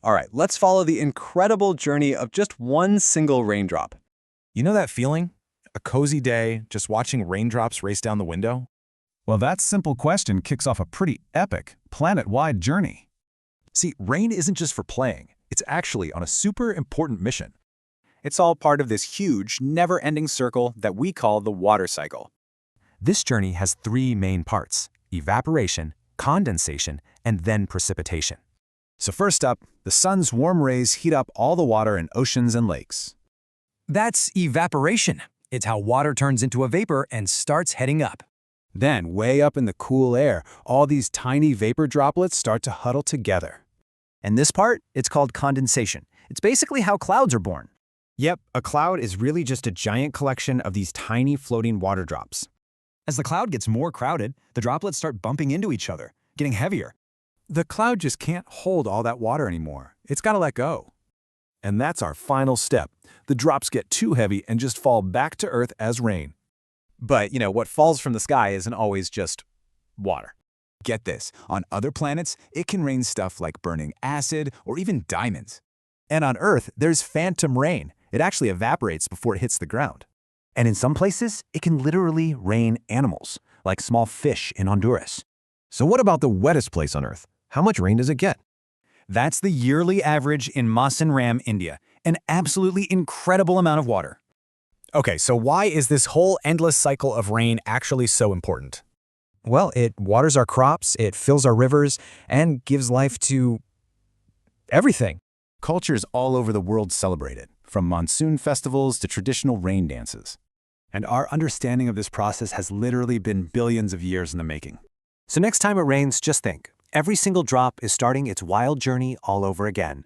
All right, let's follow the incredible journey of just one single raindrop. You know that feeling? A cozy day, just watching raindrops race down the window? Well, that simple question kicks off a pretty epic, planet-wide journey. See, rain isn't just for playing. It's actually on a super important mission. It's all part of this huge, never-ending circle that we call the water cycle. This journey has three main parts: evaporation, condensation, and then precipitation. So first up, the sun's warm rays heat up all the water in oceans and lakes. That's evaporation. It's how water turns into a vapor and starts heading up. Then, way up in the cool air, all these tiny vapor droplets start to huddle together. And this part, it's called condensation. It's basically how clouds are born. Yep, a cloud is really just a giant collection of these tiny floating water drops. As the cloud gets more crowded, the droplets start bumping into each other, getting heavier. The cloud just can't hold all that water anymore. It's got to let go. And that's our final step. The drops get too heavy and just fall back to Earth as rain. But, what falls from the sky isn't always just water. Get this, on other planets, it can rain stuff like burning acid or even diamonds. And on Earth, there's phantom rain. It actually evaporates before it hits the ground. And in some places, it can literally rain animals, like small fish in Honduras. So what about the wettest place on Earth? How much rain does it get? That's the yearly average in Mawson Ram, India. An absolutely incredible amount of water. Okay, so why is this whole endless cycle of rain actually so important? Well, it waters our crops, it fills our rivers, and gives life to everything. Cultures all over the world celebrate it, from monsoon festivals to traditional rain dances. And our understanding of this process has literally been billions of years in the making. So next time it rains, just think, every single drop is starting its wild journey all over again.